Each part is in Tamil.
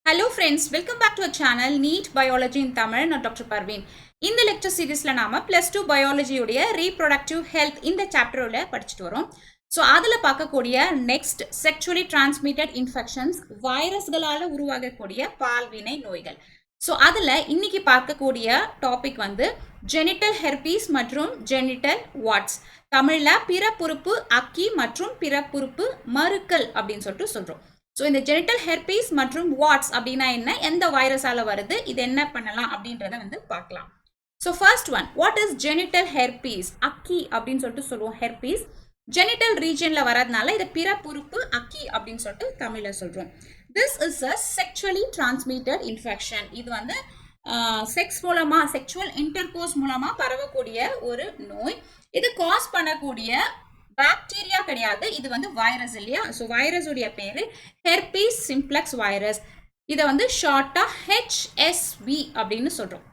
Hello friends, welcome back to our channel NEET Biology in Tamil. நான் டாக்டர் பர்வீன். இந்த லெக்சர் சீரீஸ்ல நாம +2 பயாலஜி உடைய ரீப்ரொடக்டிவ் ஹெல்த் இந்த சாப்டர்ல படிச்சுட்டு வரோம். ஸோ அதில் பார்க்கக்கூடிய நெக்ஸ்ட் செக்ஷுவலி டிரான்ஸ்மிட்டட் இன்ஃபெக்ஷன்ஸ் வைரஸ்களால் உருவாகக்கூடிய பால்வினை நோய்கள். ஸோ அதில் இன்னைக்கு பார்க்கக்கூடிய டாபிக் வந்து ஜெனிட்டல் ஹெர்பீஸ் மற்றும் ஜெனிட்டல் வாட்ஸ். தமிழில் பிறப்புறுப்பு அக்கி மற்றும் பிறப்புறுப்பு மறுக்கல் அப்படின்னு சொல்லிட்டு சொல்கிறோம். ஸோ இந்த ஜெனிட்டல் ஹெர்பீஸ் மற்றும் வாட்ஸ் அப்படின்னா என்ன, எந்த வைரஸால வருது, இது என்ன பண்ணலாம் அப்படின்றத வந்து பார்க்கலாம். So first one, what is genital herpes? அக்கி அப்படின்னு சொல்லிட்டு சொல்லுவோம். ஹெர்பீஸ் ஜெனிட்டல் ரீஜன்ல வரதுனால இதை பிறப்புறுப்பு அக்கி அப்படின்னு சொல்லிட்டு தமிழ்ல சொல்றோம். This is a sexually transmitted infection. இது வந்து செக்ஸ் மூலமா, செக்ஷுவல் இன்டர்கோர்ஸ் மூலமா பரவக்கூடிய ஒரு நோய். இது காஸ் பண்ணக்கூடிய பாக்டீரியா கிடையாது, இது வந்து வைரஸ் இல்லையா. ஸோ வைரஸ் உடைய பேரு ஹெர்பீஸ் சிம்ப்ளெக்ஸ் வைரஸ். இதை வந்து ஷார்ட்டா HSV அப்படின்னு சொல்றோம்.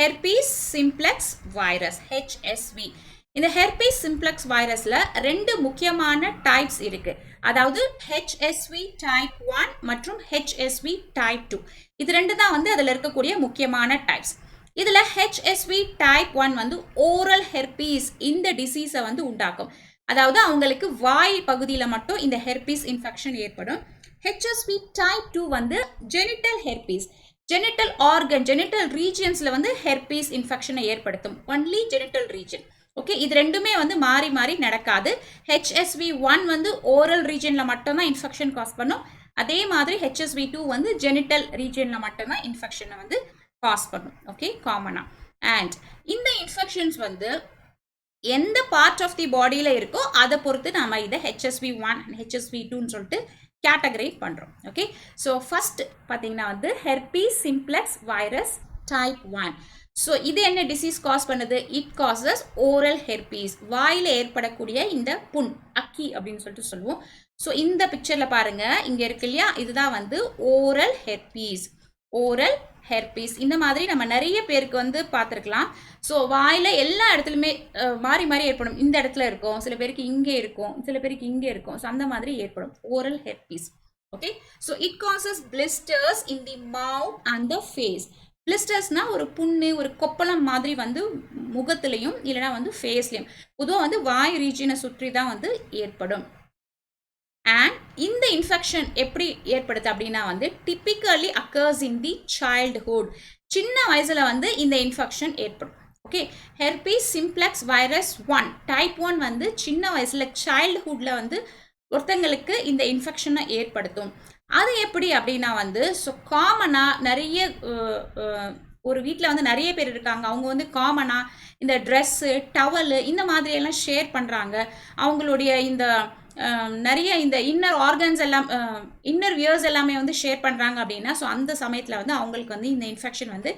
Herpes simplex virus, HSV. இந்த ஹெர்பீஸ் சிம்ப்ளெக்ஸ் வைரஸ்ல ரெண்டு முக்கியமான டைப்ஸ் இருக்கு. அதாவது HSV டைப் 1 மற்றும் HSV டைப் 2. இது ரெண்டு தான் வந்து அதில் இருக்கக்கூடிய முக்கியமான டைப்ஸ். இதில் HSV டைப் 1 வந்து ஓரல் ஹெர்பீஸ் இந்த டிசீஸை வந்து உண்டாக்கும். அதாவது அவங்களுக்கு வாய் பகுதியில் மட்டும் இந்த ஹெர்பீஸ் இன்ஃபெக்ஷன் ஏற்படும். HSV டைப் 2 வந்து genital herpes, genital organ, genital ரீஜியன்ஸில் வந்து ஹெர்பீஸ் இன்ஃபெக்ஷனை ஏற்படுத்தும். Only genital region. ஓகே, இது ரெண்டுமே வந்து மாறி மாறி நடக்காது. HSV 1 வந்து ஓரல் ரீஜனில் மட்டும்தான் இன்ஃபெக்ஷன் காஸ் பண்ணும். அதே மாதிரி HSV 2 வந்து ஜெனிட்டல் ரீஜனில் மட்டும்தான் இன்ஃபெக்ஷனை வந்து காஸ் பண்ணும். ஓகே, காமனா. அண்ட் இந்த இன்ஃபெக்ஷன்ஸ் வந்து எந்த பார்ட் ஆஃப் தி பாடியில் இருக்கோ அதை பொறுத்து நம்ம இதை HSV 1 அண்ட் HSV 2ன்னு சொல்லிட்டு கேட்டகரைஸ் பண்ணுறோம். ஓகே, ஸோ ஃபர்ஸ்ட் பார்த்தீங்கன்னா வந்து herpes simplex virus type 1. So இது என்ன டிசீஸ் காஸ் பண்ணுது? இட் காசஸ் ஓரல் ஹெர்பீஸ், வாயில் ஏற்படக்கூடிய இந்த புண், அக்கி அப்படின்னு சொல்லிட்டு சொல்லுவோம். ஸோ இந்த பிக்சரில் பாருங்க, இங்கே இருக்கு இல்லையா, இதுதான் வந்து ஓரல் ஹெர்பீஸ். ஓரல் ஹெர்பீஸ் இந்த மாதிரி நம்ம நிறைய பேருக்கு வந்து பார்த்துருக்கலாம். ஸோ வாயில் எல்லா இடத்துலையுமே மாறி மாறி ஏற்படும். இந்த இடத்துல இருக்கும், சில பேருக்கு இங்கே இருக்கும், சில பேருக்கு இங்கே இருக்கும். ஸோ அந்த மாதிரி ஏற்படும் oral herpes. Okay, so it causes blisters in the mouth and the face. பிளிஸ்டர்ஸ்னா ஒரு புண்ணு, ஒரு கொப்பளம் மாதிரி வந்து முகத்திலையும் இல்லைனா வந்து ஃபேஸ்லையும், பொதுவாக வந்து வாய் ரீஜனை சுற்றி தான் வந்து ஏற்படும். அண்ட் இந்த இன்ஃபெக்ஷன் எப்படி ஏற்படுது அப்படின்னா வந்து டிப்பிக்கலி அக்கர்ஸ் இன் தி சைல்டுஹுட். சின்ன வயசுல வந்து இந்த இன்ஃபெக்ஷன் ஏற்படும். Okay, herpes simplex virus 1 type 1 வந்து சின்ன வயசுல சைல்டுஹுட்ல வந்து ஒருத்தங்களுக்கு இந்த இன்ஃபெக்ஷனை ஏற்படுத்தும். அது எப்படி அப்படின்னா வந்து ஸோ காமனாக நிறைய ஒரு வீட்டில் வந்து நிறைய பேர் இருக்காங்க, அவங்க வந்து காமனாக இந்த ட்ரெஸ்ஸு, டவலு இந்த மாதிரியெல்லாம் ஷேர் பண்ணுறாங்க. அவங்களுடைய இந்த நிறைய இந்த இன்னர் ஆர்கன்ஸ் எல்லாம், இன்னர் வியர்ஸ் எல்லாமே வந்து ஷேர் பண்ணுறாங்க அப்படின்னா ஸோ அந்த சமயத்தில் வந்து அவங்களுக்கு வந்து இந்த இன்ஃபெக்ஷன் வந்து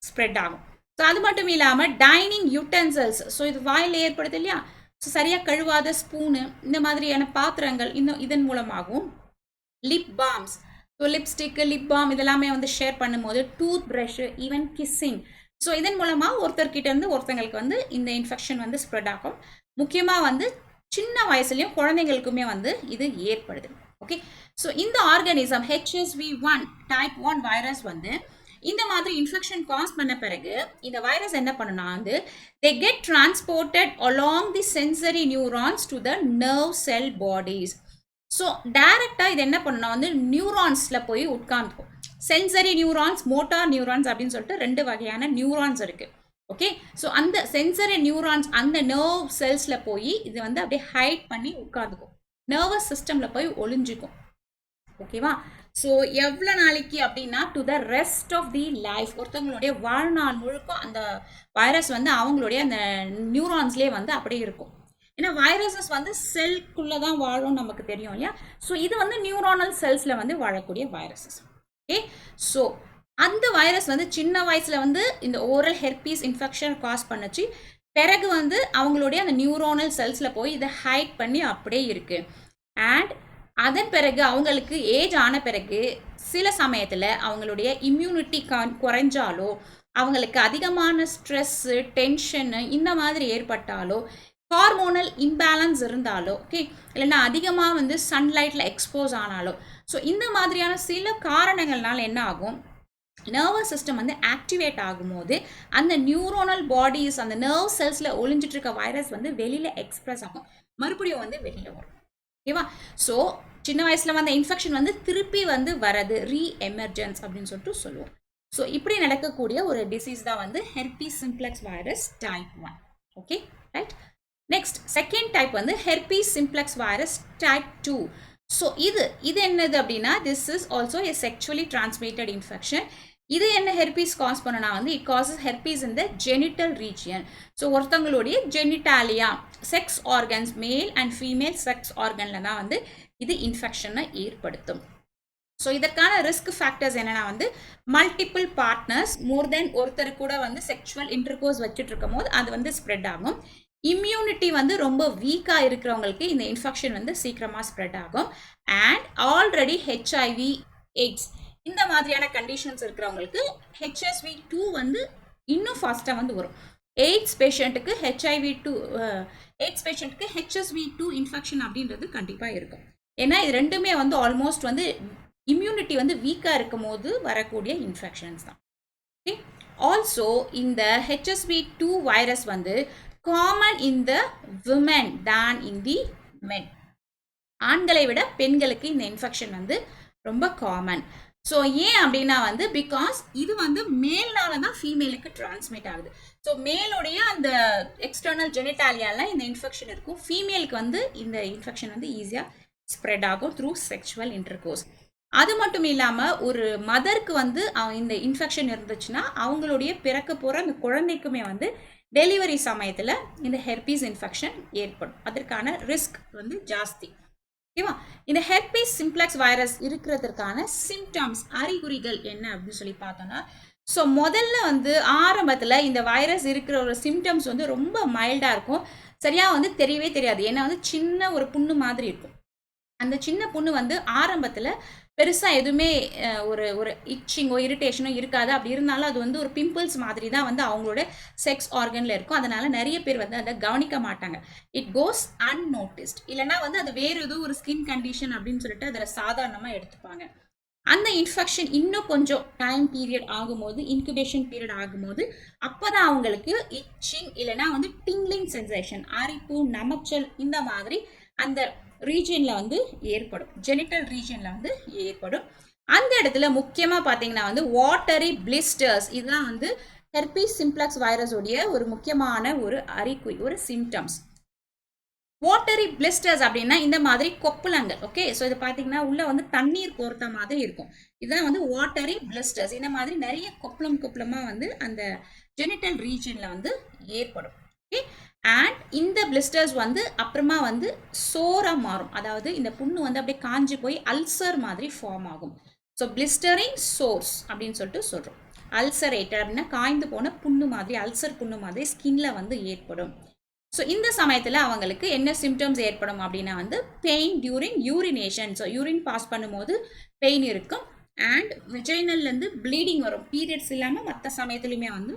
ஸ்ப்ரெட் ஆகும். ஸோ அது மட்டும் இல்லாமல் டைனிங் யூட்டென்சில்ஸ், ஸோ இது வாயில் ஏற்படுது இல்லையா, ஸோ சரியாக கழுவாத ஸ்பூனு, இந்த மாதிரியான பாத்திரங்கள் இன்னும் இதன் மூலமாகவும், lip palms, so lipstick, lip balm இதெல்லாமே வந்து ஷேர் பண்ணும்போது, tooth brush, even kissing, so இதன் மூலமாக ஒருத்தர்கிட்டேருந்து ஒருத்தங்களுக்கு வந்து இந்த இன்ஃபெக்ஷன் வந்து ஸ்ப்ரெட் ஆகும். முக்கியமாக வந்து சின்ன வயசுலையும் குழந்தைங்களுக்குமே வந்து இது ஏற்படுது. ஓகே, ஸோ இந்த ஆர்கானிசம் HSV 1 டைப் 1 வைரஸ் வந்து இந்த மாதிரி இன்ஃபெக்ஷன் காஸ் பண்ண பிறகு இந்த வைரஸ் என்ன பண்ணுனா வந்து they get transported along the sensory neurons to the nerve cell bodies. So டைரக்டாக இது என்ன பண்ணுனா வந்து நியூரான்ஸில் போய் உட்கார்ந்துக்கும். சென்சரி நியூரான்ஸ், மோட்டார் நியூரான்ஸ் அப்படின்னு சொல்லிட்டு ரெண்டு வகையான நியூரான்ஸ் இருக்குது. ஓகே, ஸோ அந்த சென்சரி நியூரான்ஸ் அந்த நர்வ் செல்ஸில் போய் இது வந்து அப்படியே ஹைட் பண்ணி உட்காந்துக்கும், நர்வஸ் சிஸ்டமில் போய் ஒளிஞ்சிக்கும். ஓகேவா? ஸோ எவ்வளோ நாளைக்கு அப்படின்னா to the rest of the life, ஒருத்தவங்களுடைய வாழ்நாள் முழுக்க அந்த வைரஸ் வந்து அவங்களுடைய அந்த நியூரான்ஸ்லேயே வந்து அப்படியே இருக்கும். ஏன்னா வைரஸஸ் வந்து செல்குள்ளே தான் வாழும், நமக்கு தெரியும் இல்லையா. ஸோ இது வந்து நியூரானல் செல்ஸில் வந்து வாழக்கூடிய வைரஸஸ். ஓகே, ஸோ அந்த வைரஸ் வந்து சின்ன வயசில் வந்து இந்த ஓரல் ஹெர்பீஸ் இன்ஃபெக்ஷன் காஸ் பண்ணுச்சு. பிறகு வந்து அவங்களுடைய அந்த நியூரோனல் செல்ஸில் போய் இதை ஹைட் பண்ணி அப்படியே இருக்குது. அண்ட் அதன் பிறகு அவங்களுக்கு ஏஜ் ஆன பிறகு சில சமயத்தில் அவங்களுடைய இம்யூனிட்டி குறைஞ்சாலோ, அவங்களுக்கு அதிகமான ஸ்ட்ரெஸ்ஸு, டென்ஷனு இந்த மாதிரி ஏற்பட்டாலோ ஹார்மோனல் இம்பேலன்ஸ் இருந்தாலோ ஓகே இல்லைன்னா அதிகமாக வந்து சன்லைட்டில் எக்ஸ்போஸ் ஆனாலோ ஸோ இந்த மாதிரியான சில காரணங்கள்னால என்ன ஆகும் நர்வஸ் சிஸ்டம் வந்து ஆக்டிவேட் ஆகும்போது அந்த நியூரோனல் பாடிஸ் அந்த நர்வ் செல்ஸில் ஒளிஞ்சிட்டு இருக்க வைரஸ் வந்து வெளியில் எக்ஸ்பிரஸ் ஆகும் மறுபடியும் வந்து வெளியில் வரும் ஓகேவா ஸோ சின்ன வயசில் வந்த இன்ஃபெக்ஷன் வந்து திருப்பி வந்து வரது ரீஎமர்ஜென்ஸ் அப்படின்னு சொல்லிட்டு சொல்லுவோம் ஸோ இப்படி நடக்கக்கூடிய ஒரு டிசீஸ் தான் வந்து herpes simplex virus type 1 okay right next second type வந்து herpes simplex virus type 2 so இது என்னது அப்படின்னா this is also a sexually transmitted infection இது என்ன ஹெர்பீஸ் காஸ் பண்ணனா வந்து it causes herpes in the genital region so ஒருத்தவங்களுடைய genitalia sex organs male and female sex ஆர்கனில் தான் வந்து இது இன்ஃபெக்ஷனை ஏற்படுத்தும் ஸோ இதற்கான ரிஸ்க் ஃபேக்டர்ஸ் என்னென்னா வந்து மல்டிபிள் பார்ட்னர்ஸ் மோர் தென் ஒருத்தர் கூட வந்து செக்ஷுவல் இன்டர்கோர்ஸ் வச்சுட்டு இருக்கும் போது அது வந்து ஸ்ப்ரெட் ஆகும் இம்யூனிட்டி வந்து ரொம்ப வீக்காக இருக்கிறவங்களுக்கு இந்த இன்ஃபெக்ஷன் வந்து சீக்கிரமாக ஸ்ப்ரெட் ஆகும் அண்ட் ஆல்ரெடி ஹெச்ஐவி எய்ட்ஸ் இந்த மாதிரியான கண்டிஷன்ஸ் இருக்கிறவங்களுக்கு HSV2 வந்து இன்னும் ஃபாஸ்ட்டாக வந்து வரும் எய்ட்ஸ் பேஷண்ட்டுக்கு எய்ட்ஸ் பேஷண்ட்டுக்கு HSV2 இன்ஃபெக்ஷன் அப்படின்றது கண்டிப்பாக இருக்கும் ஏன்னா இது ரெண்டுமே வந்து ஆல்மோஸ்ட் வந்து இம்யூனிட்டி வந்து வீக்காக இருக்கும் போது வரக்கூடிய இன்ஃபெக்ஷன்ஸ் தான் ஓகே ஆல்சோ இந்த HSV2 வைரஸ் வந்து காமன் இன் த விமென் தான் இன் தி மென் ஆண்களை விட பெண்களுக்கு இந்த இன்ஃபெக்ஷன் வந்து ரொம்ப காமன் ஸோ ஏன் அப்படின்னா வந்து பிகாஸ் இது வந்து மேல்னால தான் ஃபீமேலுக்கு டிரான்ஸ்மிட் ஆகுது ஸோ மேலுடைய அந்த எக்ஸ்டர்னல் ஜெனிட்டாலியால இந்த இன்ஃபெக்ஷன் இருக்கும் ஃபீமேலுக்கு வந்து இந்த இன்ஃபெக்ஷன் வந்து ஈஸியாக ஸ்ப்ரெட் ஆகும் த்ரூ செக்ஷுவல் இன்டர்கோர்ஸ் அது மட்டும் இல்லாமல் ஒரு மதருக்கு வந்து இந்த இன்ஃபெக்ஷன் இருந்துச்சுன்னா அவங்களுடைய பிறக்க போகிற அந்த குழந்தைக்குமே வந்து டெலிவரி சமயத்தில் இந்த ஹெர்பீஸ் இன்ஃபெக்ஷன் ஏற்படும் அதற்கான ரிஸ்க் வந்து ஜாஸ்தி ஓகேவா இந்த ஹெர்பீஸ் சிம்ப்ளெக்ஸ் வைரஸ் இருக்கிறதுக்கான சிம்டம்ஸ் அறிகுறிகள் என்ன அப்படின்னு சொல்லி பார்த்தோம்னா ஸோ முதல்ல வந்து ஆரம்பத்தில் இந்த வைரஸ் இருக்கிற ஒரு சிம்டம்ஸ் வந்து ரொம்ப மைல்டாக இருக்கும் சரியாக வந்து தெரியவே தெரியாது ஏன்னா வந்து சின்ன ஒரு புண்ணு மாதிரி இருக்கும் அந்த சின்ன புண்ணு வந்து ஆரம்பத்தில் பெருசாக எதுவுமே ஒரு இச்சிங்கோ இரிட்டேஷனோ இருக்காது அப்படி இருந்தாலும் அது வந்து ஒரு பிம்பிள்ஸ் மாதிரி தான் வந்து அவங்களோட செக்ஸ் ஆர்கனில் இருக்கும் அதனால நிறைய பேர் வந்து அதை கவனிக்க மாட்டாங்க இட் கோஸ் அன்நோட்டிஸ்ட் இல்லைனா வந்து அது வேறு ஏதோ ஒரு ஸ்கின் கண்டிஷன் அப்படின்னு சொல்லிட்டு அதில் சாதாரணமாக எடுத்துப்பாங்க அந்த இன்ஃபெக்ஷன் இன்னும் கொஞ்சம் டைம் பீரியட் ஆகும்போது இன்குபேஷன் பீரியட் ஆகும்போது அப்போ தான் அவங்களுக்கு இச்சிங் இல்லைனா வந்து டிங்லிங் சென்சேஷன் அரிப்பு நமச்சல் இந்த மாதிரி அந்த ரீஜியனில் வந்து ஏற்படும் ஜெனிட்டல் ரீஜியனில் வந்து ஏற்படும் அந்த இடத்துல முக்கியமாக பார்த்தீங்கன்னா வந்து வாட்டரி பிளிஸ்டர்ஸ் இதுதான் வந்து ஹெர்பீஸ் சிம்ப்ளெக்ஸ் வைரஸோடைய ஒரு முக்கியமான ஒரு அறிகுறி ஒரு சிம்டம்ஸ் வாட்டரி பிளிஸ்டர்ஸ் அப்படின்னா இந்த மாதிரி கொப்பளங்கள் ஓகே ஸோ இது பார்த்தீங்கன்னா உள்ள வந்து தண்ணீர் கோர்த்த மாதிரி இருக்கும் இதுதான் வந்து வாட்டரி பிளிஸ்டர்ஸ் இந்த மாதிரி நிறைய கொப்பளமாக வந்து அந்த ஜெனிட்டல் ரீஜியனில் வந்து ஏற்படும் ஓகே அண்ட் இந்த பிளிஸ்டர்ஸ் வந்து அப்புறமா வந்து சோராக மாறும் அதாவது இந்த புண்ணு வந்து அப்படியே காஞ்சி போய் அல்சர் மாதிரி ஃபார்ம் ஆகும் ஸோ பிளிஸ்டரிங் சோர்ஸ் அப்படின்னு சொல்லிட்டு சொல்கிறோம் அல்சரேட்டட் அப்படின்னா காய்ந்து போன புண்ணு மாதிரி அல்சர் புண்ணு மாதிரி ஸ்கின்ல வந்து ஏற்படும் ஸோ இந்த சமயத்தில் அவங்களுக்கு என்ன சிம்டம்ஸ் ஏற்படும் அப்படின்னா வந்து pain during urination so urine pass பண்ணும்போது பெயின் இருக்கும் அண்ட் விஜைனல்லேருந்து ப்ளீடிங் வரும் பீரியட்ஸ் இல்லாமல் மற்ற சமயத்துலையுமே வந்து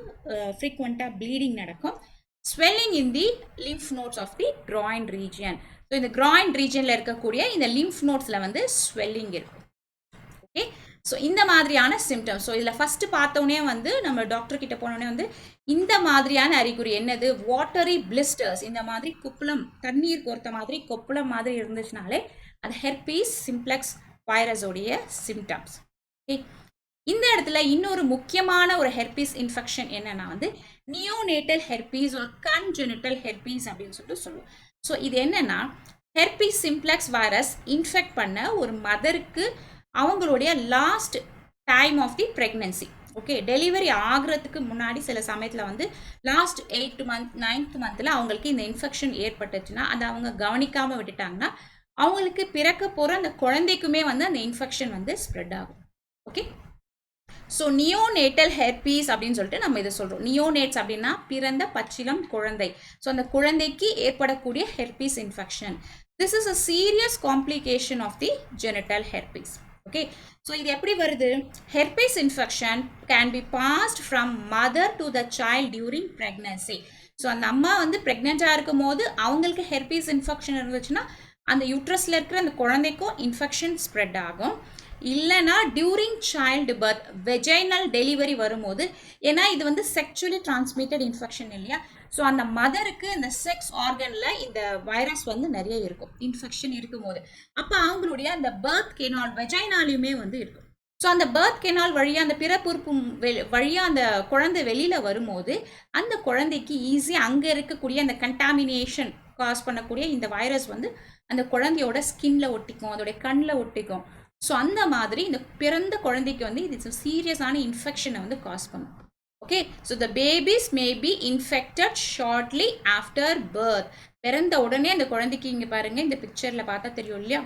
ஃப்ரீக்வெண்ட்டாக ப்ளீடிங் நடக்கும் swelling in the lymph nodes of the groin region so இந்த groin regionல இருக்கக்கூடிய இந்த lymph nodesல வந்து swelling இருக்கும் ஓகே ஸோ இந்த மாதிரியான சிம்டம்ஸ் ஸோ இதில் ஃபஸ்ட்டு பார்த்தோன்னே வந்து நம்ம டாக்டர் கிட்ட போனோடனே வந்து இந்த மாதிரியான அறிகுறி என்னது வாட்டரி பிளிஸ்டர்ஸ் இந்த மாதிரி கொப்பளம் தண்ணீர் கோர்த்த மாதிரி கொப்பளம் மாதிரி இருந்துச்சுனாலே அது ஹெர்பீஸ் சிம்ப்ளெக்ஸ் வைரஸோடைய சிம்டம்ஸ் ஓகே இந்த இடத்துல இன்னொரு முக்கியமான ஒரு ஹெர்பீஸ் இன்ஃபெக்ஷன் என்னன்னா வந்து நியோனேட்டல் ஹெர்பீஸ் ஒரு கன்ஜெனிட்டல் ஹெர்பீஸ் அப்படின்னு சொல்லிட்டு சொல்லுவோம் ஸோ இது என்னன்னா ஹெர்பீஸ் சிம்ப்ளெக்ஸ் வைரஸ் இன்ஃபெக்ட் பண்ண ஒரு மதருக்கு அவங்களுடைய last time of the pregnancy okay delivery ஆகிறதுக்கு முன்னாடி சில சமயத்தில் வந்து லாஸ்ட் 8th month 9th monthல அவங்களுக்கு இந்த இன்ஃபெக்ஷன் ஏற்பட்டுச்சுன்னா அதை அவங்க கவனிக்காமல் விட்டுட்டாங்கன்னா அவங்களுக்கு பிறக்க போகிற அந்த குழந்தைக்குமே வந்து அந்த இன்ஃபெக்ஷன் வந்து ஸ்ப்ரெட் ஆகும் ஓகே ஸோ நியோனேட்டல் ஹெர்பீஸ் அப்படின்னு சொல்லிட்டு நம்ம இதை சொல்கிறோம் நியோனேட்ஸ் அப்படின்னா பிறந்த பச்சிளம் குழந்தை ஸோ அந்த குழந்தைக்கு ஏற்படக்கூடிய herpes infection this is a serious complication of the genital herpes okay so இது எப்படி வருது herpes infection can be passed from mother to the child during pregnancy so அந்த அம்மா வந்து ப்ரெக்னெண்ட்டாக இருக்கும் போது அவங்களுக்கு ஹெர்பீஸ் இன்ஃபெக்ஷன் இருந்துச்சுன்னா அந்த யூட்ரஸில் இருக்கிற அந்த குழந்தைக்கும் இன்ஃபெக்ஷன் ஸ்ப்ரெட் ஆகும். இல்லைனா during child birth vaginal delivery வரும்போது, ஏன்னா இது வந்து செக்ஷுவலி டிரான்ஸ்மிட்டட் இன்ஃபெக்ஷன் இல்லையா, ஸோ அந்த மதருக்கு இந்த செக்ஸ் ஆர்கனில் இந்த வைரஸ் வந்து நிறைய இருக்கும் இன்ஃபெக்ஷன் இருக்கும்போது. அப்போ அவங்களுடைய அந்த பர்த் கெனால் வெஜைனாலையுமே வந்து இருக்கும். ஸோ அந்த பர்த் கெனால் வழியாக அந்த பிறப்புறுப்பு வழியாக அந்த குழந்தை வெளியில் வரும்போது அந்த குழந்தைக்கு ஈஸியாக அங்கே இருக்கக்கூடிய அந்த கண்டாமினேஷன் காஸ் பண்ணக்கூடிய இந்த வைரஸ் வந்து அந்த குழந்தையோட ஸ்கின்ல ஒட்டிக்கும், அதோடைய கண்ணில் ஒட்டிக்கும். ஸோ அந்த மாதிரி இந்த பிறந்த குழந்தைக்கு வந்து இது சீரியஸான இன்ஃபெக்ஷனை வந்து காஸ் பண்ணும். Okay, so the babies may be infected shortly after birth. பிறந்த உடனே அந்த குழந்தைக்கு இங்கே பாருங்கள், இந்த பிக்சரில் பார்த்தா தெரியும் இல்லையா,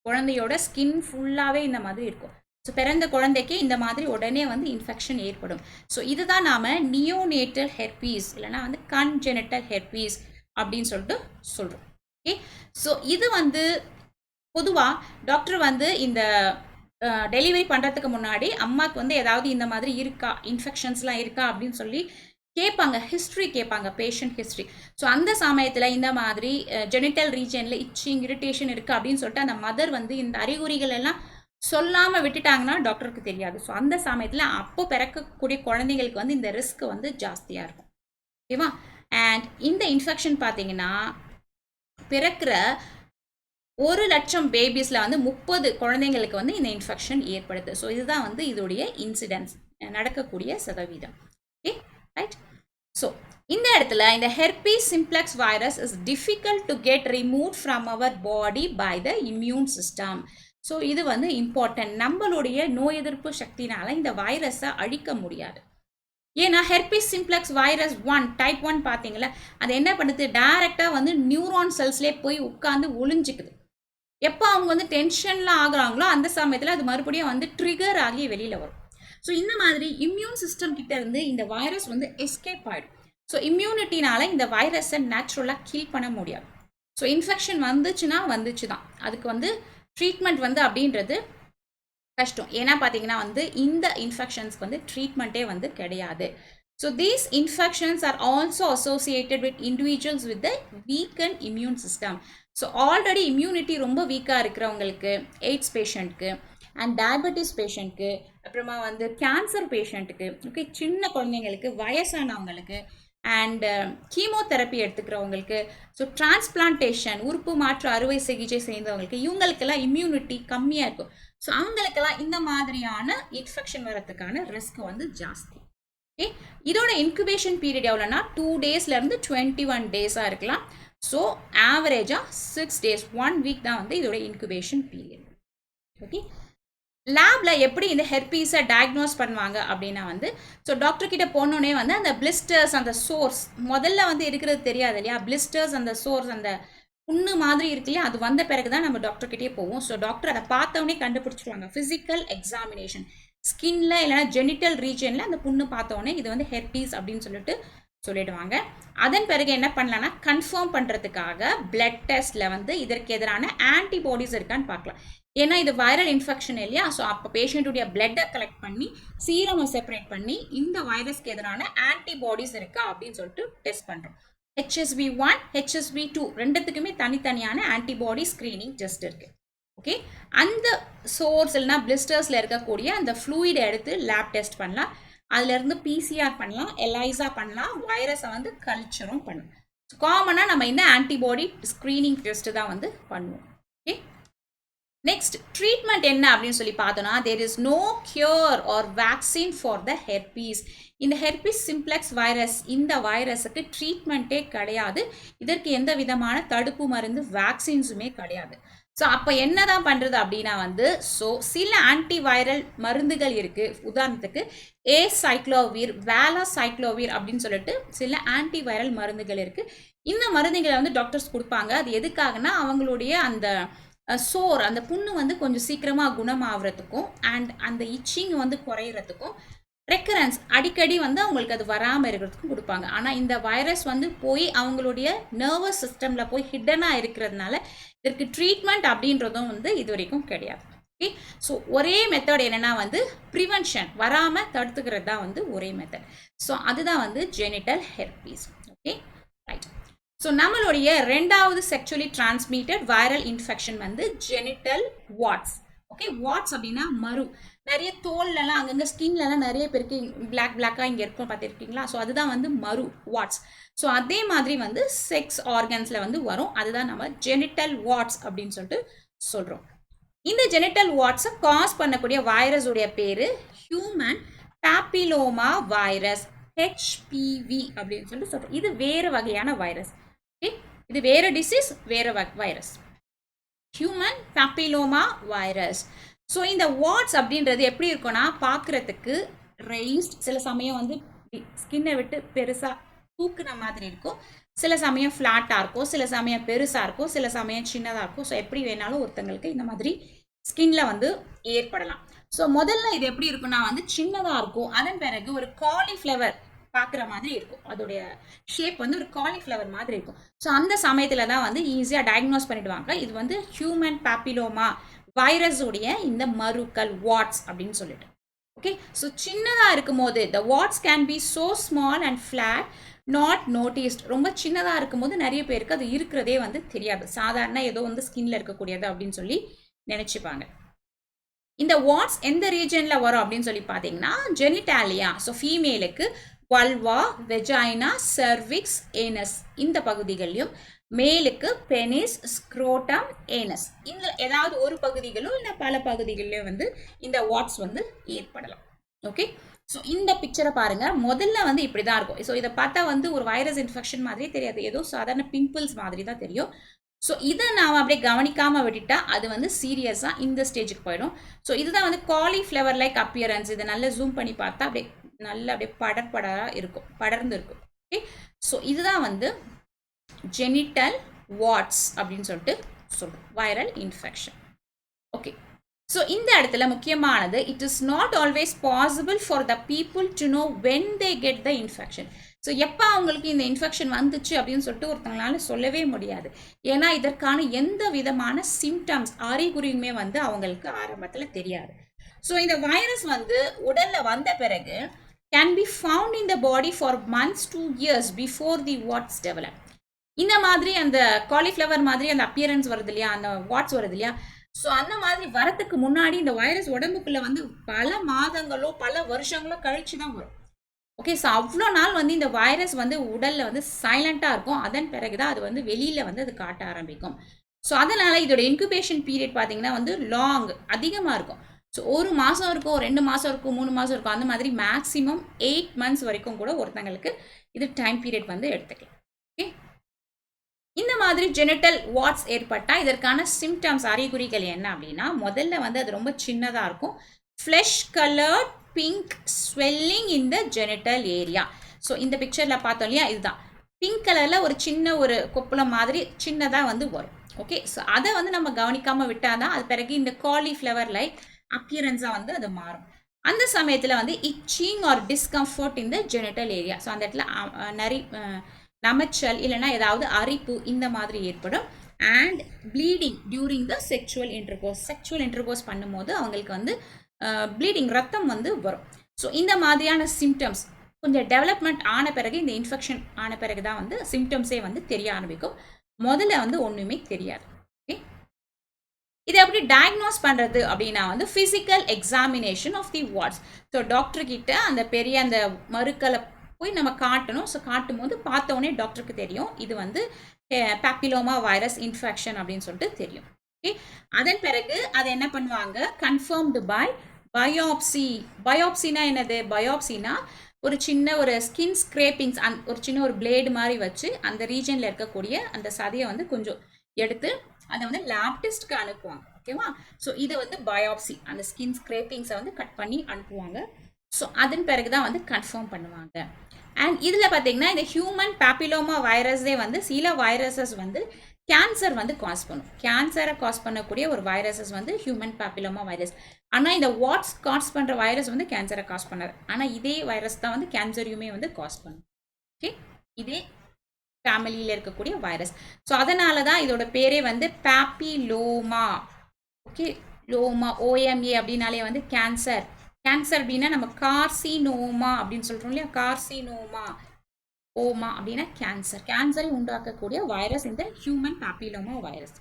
குழந்தையோட ஸ்கின் ஃபுல்லாகவே இந்த மாதிரி இருக்கும். ஸோ பிறந்த குழந்தைக்கு இந்த மாதிரி உடனே வந்து இன்ஃபெக்ஷன் ஏற்படும். ஸோ இதுதான் நாம் நியோனேட்டல் ஹெர்பீஸ் இல்லைனா வந்து கன்ஜெனிட்டல் ஹெர்பீஸ் அப்படின்னு சொல்லிட்டு சொல்கிறோம். ஓகே, ஸோ இது வந்து பொதுவாக டாக்டர் வந்து இந்த டெலிவரி பண்ணுறதுக்கு முன்னாடி அம்மாவுக்கு வந்து ஏதாவது இந்த மாதிரி இருக்கா, இன்ஃபெக்ஷன்ஸ்லாம் இருக்கா அப்படின்னு சொல்லி கேட்பாங்க, ஹிஸ்ட்ரி கேட்பாங்க, பேஷண்ட் ஹிஸ்ட்ரி. ஸோ அந்த சமயத்தில் இந்த மாதிரி ஜெனிட்டல் ரீஜனில் இச்சிங் இரிட்டேஷன் இருக்குது அப்படின்னு சொல்லிட்டு அந்த மதர் வந்து இந்த அறிகுறிகள் எல்லாம் சொல்லாமல் விட்டுட்டாங்கன்னா டாக்டருக்கு தெரியாது. ஸோ அந்த சமயத்தில் அப்போ பிறக்கக்கூடிய குழந்தைங்களுக்கு வந்து இந்த ரிஸ்க் வந்து ஜாஸ்தியாக இருக்கும். ஓகேவா, அண்ட் இந்த இன்ஃபெக்ஷன் பார்த்தீங்கன்னா பிறக்கிற 1,00,000 பேபிஸில் வந்து 30 குழந்தைங்களுக்கு வந்து இந்த இன்ஃபெக்ஷன் ஏற்படுது. ஸோ இதுதான் வந்து இதோடைய இன்சிடென்ஸ் நடக்கக்கூடிய சதவீதம். Okay right. ஸோ இந்த இடத்துல இந்த herpes simplex virus is difficult to get remove from our body by the immune system. So இது வந்து இம்பார்ட்டன்ட். நம்மளுடைய நோய் எதிர்ப்பு சக்தினால இந்த வைரஸை அழிக்க முடியாது. ஏன்னா ஹெர்பீஸ் சிம்ப்ளெக்ஸ் வைரஸ் 1 டைப் 1 பார்த்தீங்களா, அது என்ன பண்ணுது, டைரெக்டாக வந்து நியூரான் செல்ஸ்லேயே போய் உட்காந்து ஒளிஞ்சிக்குது. எப்போ அவங்க வந்து டென்ஷன்லாம் ஆகுறாங்களோ அந்த சமயத்தில் அது மறுபடியும் வந்து ட்ரிகர் ஆகி வெளியில் வரும். ஸோ இந்த மாதிரி இம்யூன் சிஸ்டம் கிட்ட இருந்து இந்த வைரஸ் வந்து எஸ்கேப் ஆகிடும். ஸோ இம்யூனிட்டினால இந்த வைரஸை நேச்சுரலாக கில் பண்ண முடியாது. ஸோ இன்ஃபெக்ஷன் வந்துச்சுன்னா வந்துச்சு தான், அதுக்கு வந்து ட்ரீட்மெண்ட் வந்து அப்படின்றது கஷ்டம். ஏன்னா பார்த்தீங்கன்னா வந்து இந்த இன்ஃபெக்ஷன்ஸ்க்கு வந்து ட்ரீட்மெண்ட்டே வந்து கிடையாது. So these infections are also associated with individuals with the weaken immune system. So already immunity ரொம்ப வீக்காக இருக்கிறவங்களுக்கு, எய்ட்ஸ் பேஷண்ட்க்கு அண்ட் டயபெட்டிஸ் பேஷண்ட்க்கு, அப்புறமா வந்து கேன்சர் பேஷண்ட்டுக்கு, ஓகே, சின்ன குழந்தைங்களுக்கு, வயசானவங்களுக்கு அண்ட் கீமோதெரப்பி எடுத்துக்கிறவங்களுக்கு, ஸோ டிரான்ஸ்பிளான்டேஷன் உறுப்பு மாற்று அறுவை சிகிச்சை செய்தவங்களுக்கு, இவங்களுக்கெல்லாம் இம்யூனிட்டி கம்மியாக இருக்கும். ஸோ அவங்களுக்கெல்லாம் இந்த மாதிரியான இன்ஃபெக்ஷன் வரதுக்கான ரிஸ்க் வந்து ஜாஸ்தி. ஓகே, இதோட இன்குபேஷன் பீரியட் எவ்வளோனா 2 டேஸ்லேருந்து 21 டேஸாக இருக்கலாம். ஸோ ஆவரேஜாக 6 டேஸ் 1 வீக் தான் வந்து இதோட இன்குபேஷன் பீரியட். ஓகே, லேபில் எப்படி இந்த ஹெர்பீஸை டயக்னோஸ் பண்ணுவாங்க அப்படின்னா வந்து, ஸோ டாக்டர் கிட்ட போனோடனே வந்து அந்த பிளிஸ்டர்ஸ், அந்த சோர்ஸ் முதல்ல வந்து இருக்கிறது தெரியாது இல்லையா, பிளிஸ்டர்ஸ், அந்த சோர்ஸ், அந்த புண்ணு மாதிரி இருக்கு இல்லையா, அது வந்த பிறகு தான் நம்ம டாக்டர்கிட்டே போவோம். ஸோ டாக்டர் அதை பார்த்தவொடனே கண்டுபிடிச்சிருவாங்க. ஃபிசிக்கல் எக்ஸாமினேஷன் ஸ்கின்ல இல்லைனா ஜெனிட்டல் ரீஜனில் அந்த புண்ணு பார்த்தோன்னே இது வந்து ஹெர்பீஸ் அப்படின்னு சொல்லிடுவாங்க. அதன் பிறகு என்ன பண்ணலான்னா, கன்ஃபார்ம் பண்ணுறதுக்காக பிளட் டெஸ்ட்டில் வந்து இதற்கு எதிரான ஆன்டிபாடிஸ் இருக்கான்னு பார்க்கலாம். ஏன்னா இது வைரல் இன்ஃபெக்ஷன் இல்லையா, ஸோ அப்போ பேஷண்ட்டுடைய பிளட்டை கலெக்ட் பண்ணி சீரமை செப்பரேட் பண்ணி இந்த வைரஸ்க்கு எதிரான ஆன்டிபாடிஸ் இருக்கா அப்படின்னு சொல்லிட்டு டெஸ்ட் பண்ணுறோம். HSV1 HSV2 ரெண்டுத்துக்குமே தனித்தனியான ஆன்டிபாடி ஸ்க்ரீனிங் டெஸ்ட் இருக்குது. ஓகே, அந்த சோர்ஸ் இல்லைனா பிளிஸ்டர்ஸில் இருக்கக்கூடிய அந்த ஃப்ளூயிடை எடுத்து லேப் டெஸ்ட் பண்ணலாம். அதுலேருந்து PCR பண்ணலாம், எலைசா பண்ணலாம், வைரஸை வந்து கல்ச்சரும் பண்ணலாம். ஸோ காமனாக நம்ம இந்த ஆன்டிபாடி ஸ்க்ரீனிங் டெஸ்ட்டு தான் வந்து பண்ணுவோம். ஓகே, நெக்ஸ்ட் ட்ரீட்மெண்ட் என்ன அப்படின்னு சொல்லி பார்த்தோன்னா, there is no cure or vaccine for the herpes. இந்த ஹெர்பீஸ் சிம்ப்ளெக்ஸ் வைரஸ், இந்த வைரஸுக்கு ட்ரீட்மெண்ட்டே கிடையாது. இதற்கு எந்த விதமான தடுப்பு மருந்து வேக்சின்ஸுமே கிடையாது. ஸோ அப்போ என்ன தான் பண்ணுறது அப்படின்னா வந்து, ஸோ சில ஆன்டிவைரல் மருந்துகள் இருக்குது. உதாரணத்துக்கு ஏசைக்ளோவிர், வேலாசைக்ளோவிர் அப்படின்னு சொல்லிட்டு சில ஆன்டிவைரல் மருந்துகள் இருக்குது. இந்த மருந்துகளை வந்து டாக்டர்ஸ் கொடுப்பாங்க. அது எதுக்காகனா அவங்களுடைய அந்த சோர், அந்த புண்ணு வந்து கொஞ்சம் சீக்கிரமாக குணமாகறதுக்கும் அண்ட் அந்த இச்சிங் வந்து குறையிறதுக்கும், ரெக்கரன்ஸ் அடிக்கடி வந்து அவங்களுக்கு அது வராமல் இருக்கிறதுக்கும் கொடுப்பாங்க. ஆனால் இந்த வைரஸ் வந்து போய் அவங்களுடைய நர்வஸ் சிஸ்டமில் போய் ஹிட்டனாக இருக்கிறதுனால இதற்கு ட்ரீட்மெண்ட் அப்படின்றதும் வந்து இது வரைக்கும் கிடையாது. ஓகே, ஸோ ஒரே மெத்தட் என்னென்னா வந்து ப்ரிவென்ஷன், வராமல் தடுத்துக்கிறது தான் வந்து ஒரே மெத்தட். ஸோ அதுதான் வந்து genital herpes. Okay right. So நம்மளுடைய ரெண்டாவது செக்சுவலி டிரான்ஸ்மிட்டட் வைரல் இன்ஃபெக்ஷன் வந்து ஜெனிட்டல் வாட்ஸ். ஓகே, வாட்ஸ் அப்படின்னா மரு. நிறைய தோல்லலாம் அங்கங்கே ஸ்கின்லலாம் நிறைய பேருக்கு பிளாக்காக இங்கே இருக்கும் பார்த்துருக்கீங்களா? ஸோ அதுதான் வந்து மரு, வாட்ஸ். ஸோ அதே மாதிரி வந்து செக்ஸ் ஆர்கன்ஸில் வந்து வரும். அதுதான் நம்ம ஜெனிட்டல் வாட்ஸ் அப்படின்னு சொல்லிட்டு சொல்கிறோம். இந்த ஜெனிட்டல் வாட்ஸை காஸ் பண்ணக்கூடிய வைரஸுடைய பேர் ஹியூமன் பாப்பிலோமா வைரஸ், HPV அப்படின்னு சொல்லிட்டு சொல்கிறோம். இது வேறு வகையான வைரஸ். ஓகே, இது வேறு டிசீஸ், வேறு virus, human papilloma virus. So இந்த வாட்ஸ் அப்படின்றது எப்படி இருக்கும்னா பார்க்குறதுக்கு ரைஸ்ட், சில சமயம் வந்து ஸ்கின்னை விட்டு பெருசாக தூக்குன மாதிரி இருக்கும், சில சமயம் ஃப்ளாட்டாக இருக்கும், சில சமயம் பெருசாக இருக்கும், சில சமயம் சின்னதாக இருக்கும். ஸோ எப்படி வேணாலும் ஒருத்தங்களுக்கு இந்த மாதிரி ஸ்கின்ல வந்து ஏற்படலாம். ஸோ முதல்ல இது எப்படி இருக்குன்னா வந்து சின்னதாக இருக்கும், அதன் பிறகு ஒரு காலிஃப்ளவர் பார்க்குற மாதிரி இருக்கும், அதோடைய ஷேப் வந்து ஒரு காலிஃப்ளவர் மாதிரி இருக்கும். ஸோ அந்த சமயத்தில் தான் வந்து ஈஸியாக டயக்னோஸ் பண்ணிடுவாங்க இது வந்து ஹியூமன் பாப்பிலோமா வைரஸுடைய இந்த மருக்கள், வாட்ஸ் அப்படின்னு சொல்லிட்டு. ஓகே, ஸோ சின்னதாக இருக்கும் போது த watts can be so small and flat not noticed. ரொம்ப சின்னதாக இருக்கும் போது நிறைய பேருக்கு அது இருக்கிறதே வந்து தெரியாது, சாதாரண ஏதோ வந்து ஸ்கின்ல இருக்கக்கூடியது அப்படின்னு சொல்லி நினச்சிப்பாங்க. இந்த வாட்ஸ் எந்த ரீஜனில் வரும் அப்படின்னு சொல்லி பார்த்தீங்கன்னா ஜெனிட்டாலியா. ஸோ ஃபீமேலுக்கு வல்வா, வெஜைனா, சர்விக்ஸ், ஏனஸ் இந்த பகுதிகளிலும், மேலுக்கு பெனிஸ், ஸ்க்ரோட்டம், ஏனஸ் இந்த ஏதாவது ஒரு பகுதிகளும் இல்லை பல பகுதிகளிலும் வந்து இந்த வாட்ஸ் வந்து ஏற்படலாம். ஓகே, ஸோ இந்த பிக்சரை பாருங்க, முதல்ல வந்து இப்படி தான் இருக்கும். ஸோ இதை பார்த்தா வந்து ஒரு வைரஸ் இன்ஃபெக்ஷன் மாதிரி தெரியாது, ஏதோ சாதாரண பிம்பிள்ஸ் மாதிரி தான் தெரியும். ஸோ இதை நாம் அப்படியே கவனிக்காமல் விட்டுட்டா அது வந்து சீரியஸாக இந்த ஸ்டேஜுக்கு போயிடும். ஸோ இதுதான் வந்து காலிஃப்ளவர் லைக் அப்பியரன்ஸ். இதை நல்லா ஜூம் பண்ணி பார்த்தா அப்படியே நல்லா அப்படியே படராக இருக்கும், படர்ந்து இருக்கும். ஓகே, ஸோ இதுதான் வந்து ஜெனிட்டல் வாட்ஸ் அப்படின்னு சொல்லிட்டு சொல்கிறோம், வைரல் இன்ஃபெக்ஷன். ஓகே, ஸோ இந்த இடத்துல முக்கியமானது, it is not always possible for the people to know when they get the infection. So எப்போ அவங்களுக்கு இந்த இன்ஃபெக்ஷன் வந்துச்சு அப்படின்னு சொல்லிட்டு ஒருத்தங்களால சொல்லவே முடியாது. ஏன்னா இதற்கான எந்த விதமான சிம்டம்ஸ், அறிகுறியுமே வந்து அவங்களுக்கு ஆரம்பத்தில் தெரியாது. ஸோ இந்த வைரஸ் வந்து உடலில் வந்த பிறகு can be found in the body for months to years before the warts develop. இந்த மாதிரி அந்த காலிஃப்ளவர் மாதிரி அந்த அப்பியரன்ஸ் வருது இல்லையா, அந்த வாட்ஸ் வருது இல்லையா, ஸோ அந்த மாதிரி வரத்துக்கு முன்னாடி இந்த வைரஸ் உடம்புக்குள்ள வந்து பல மாதங்களோ பல வருஷங்களோ கழிச்சு தான் வரும். ஓகே, ஸோ அவ்வளோ நாள் வந்து இந்த வைரஸ் வந்து உடலில் வந்து சைலண்ட்டாக இருக்கும், அதன் பிறகு தான் அது வந்து வெளியில் வந்து அது காட்ட ஆரம்பிக்கும். ஸோ அதனால் இதோட இன்குபேஷன் பீரியட் பார்த்தீங்கன்னா வந்து லாங், அதிகமாக இருக்கும். ஸோ 1 மாதம் இருக்கும், 2 மாதம் இருக்கும், 3 மாதம் இருக்கும், அந்த மாதிரி மேக்ஸிமம் 8 months வரைக்கும் கூட ஒருத்தங்களுக்கு இது டைம் பீரியட் வந்து எடுத்துக்கலாம். ஓகே, இந்த மாதிரி ஜெனிட்டல் வாட்ஸ் ஏற்பட்டால் இதற்கான சிம்டம்ஸ், அறிகுறிகள் என்ன அப்படின்னா, முதல்ல வந்து அது ரொம்ப சின்னதாக இருக்கும், flush coloured pink swelling in the genital area. So இந்த பிக்சரில் பார்த்தோம் இல்லையா, இதுதான் பிங்க் கலரில் ஒரு சின்ன ஒரு கொப்பளம் மாதிரி சின்னதாக வந்து வரும். ஓகே, ஸோ அதை வந்து நம்ம கவனிக்காமல் விட்டால் தான் அது பிறகு இந்த காலிஃப்ளவர் லைக் அப்பியரன்ஸாக வந்து அது மாறும். அந்த சமயத்தில் வந்து itching R discomfort in the genital area. So அந்த இடத்துல நமைச்சல் இல்லைன்னா ஏதாவது அரிப்பு இந்த மாதிரி ஏற்படும். And bleeding during the sexual intercourse பண்ணும்போது அவங்களுக்கு வந்து ப்ளீடிங், ரத்தம் வந்து வரும். ஸோ இந்த மாதிரியான சிம்டம்ஸ் கொஞ்சம் டெவலப்மெண்ட் ஆன பிறகு, இந்த இன்ஃபெக்ஷன் ஆன பிறகு தான் வந்து சிம்டம்ஸே வந்து தெரிய ஆரம்பிக்கும். முதல்ல வந்து ஒன்றுமே தெரியாது. ஓகே, இதை எப்படி டயக்னோஸ் பண்ணுறது அப்படின்னா வந்து physical examination of the warts. So டாக்டர்கிட்ட அந்த பெரிய அந்த மருக்களை போய் நம்ம காட்டணும். ஸோ காட்டும் போது பார்த்தோன்னே டாக்டருக்கு தெரியும் இது வந்து பாப்பிலோமா வைரஸ் இன்ஃபெக்ஷன் அப்படின்னு சொல்லிட்டு தெரியும். ஓகே, அதன் பிறகு அதை என்ன பண்ணுவாங்க, கன்ஃபர்ம்டு பை பயோப்சி. பயோப்சினா என்னது, பயோப்சினா ஒரு சின்ன ஒரு ஸ்கின் ஸ்க்ரேப்பிங்ஸ், ஒரு சின்ன ஒரு பிளேடு மாதிரி வச்சு அந்த ரீஜனில் இருக்கக்கூடிய அந்த சதையை வந்து கொஞ்சம் எடுத்து அதை வந்து லேப் டெஸ்ட்க்கு அனுப்புவாங்க. ஓகேவா, ஸோ இதை வந்து பயோப்சி, அந்த ஸ்கின் ஸ்க்ரேப்பிங்ஸை வந்து கட் பண்ணி அனுப்புவாங்க. ஸோ அதன் பிறகு தான் வந்து கன்ஃபார்ம் பண்ணுவாங்க. அண்ட் இதில் பார்த்தீங்கன்னா இந்த ஹியூமன் பாப்பிலோமா வைரஸே வந்து சில வைரஸஸ் வந்து கேன்சர் வந்து காஸ் பண்ணும். கேன்சரை காஸ் பண்ணக்கூடிய ஒரு வைரஸஸ் வந்து ஹியூமன் பாப்பிலோமா வைரஸ். ஆனால் இந்த வாட்ஸ் காஸ் பண்ணுற வைரஸ் வந்து கேன்சரை காஸ் பண்ணாது. ஆனால் இதே வைரஸ் தான் வந்து கேன்சரையுமே வந்து காஸ் பண்ணும். ஓகே, இதே ஃபேமிலியில் இருக்கக்கூடிய வைரஸ். ஸோ அதனால தான் இதோட பேரே வந்து பாப்பிலோமா. ஓகே, லோமா, OMA அப்படின்னாலே வந்து கேன்சர். கேன்சர் அப்படின்னா நம்ம கார்சினோமா அப்படின்னு சொல்கிறோம் இல்லையா, கார்சினோமா ஓமா அப்படின்னா கேன்சரை உண்டாக்கக்கூடிய வைரஸ் இந்த ஹியூமன் பாப்பிலோமா வைரஸ்.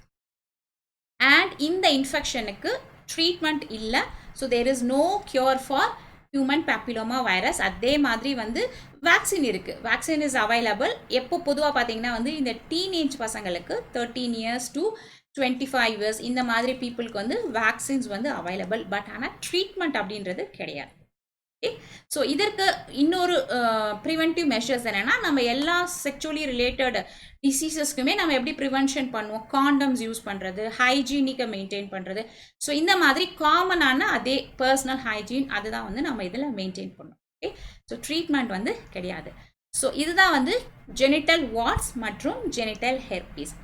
அண்ட் இந்த இன்ஃபெக்ஷனுக்கு ட்ரீட்மெண்ட் இல்லை. So there is no cure for human papilloma virus. அதே மாதிரி வந்து வேக்சின் இருக்குது. Vaccine is available. எப்போ பொதுவாக பார்த்தீங்கன்னா வந்து இந்த டீனேஜ் பசங்களுக்கு 13 இயர்ஸ் டு 25 இயர்ஸ் இந்த மாதிரி பீப்புளுக்கு வந்து வேக்சின்ஸ் வந்து அவைலபிள். பட் ஆனால் ட்ரீட்மெண்ட் அப்படின்றது கிடையாது. ஸோ இதற்கு இன்னொரு ப்ரிவென்டிவ் மெஷர்ஸ் என்னென்னா, நம்ம எல்லா செக்சுவலி ரிலேட்டட் டிசீசஸ்க்குமே நம்ம எப்படி ப்ரிவென்ஷன் பண்ணுவோம், காண்டம்ஸ் யூஸ் பண்ணுறது, ஹைஜீனிக்கை மெயின்டைன் பண்ணுறது. ஸோ இந்த மாதிரி காமனான அதே பர்சனல் ஹைஜீன் அதுதான் வந்து நம்ம இதில் மெயின்டைன் பண்ணணும். ஓகே, ஸோ ட்ரீட்மெண்ட் வந்து கிடையாது. ஸோ இதுதான் வந்து ஜெனிட்டல் வார்ட்ஸ் மற்றும் ஜெனிட்டல் ஹெர்பீஸ்.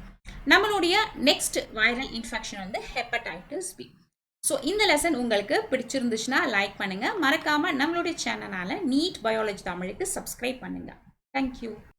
நம்மளுடைய நெக்ஸ்ட் வைரல் இன்ஃபெக்ஷன் வந்து ஹெப்படைட்டிஸ் பி. ஸோ இந்த லெசன் உங்களுக்கு பிடிச்சிருந்துச்சுன்னா லைக் பண்ணுங்கள். மறக்காமல் நம்மளுடைய சேனலால் நீட் பயாலஜி தமிழுக்கு சப்ஸ்கிரைப் பண்ணுங்கள். தேங்க்யூ.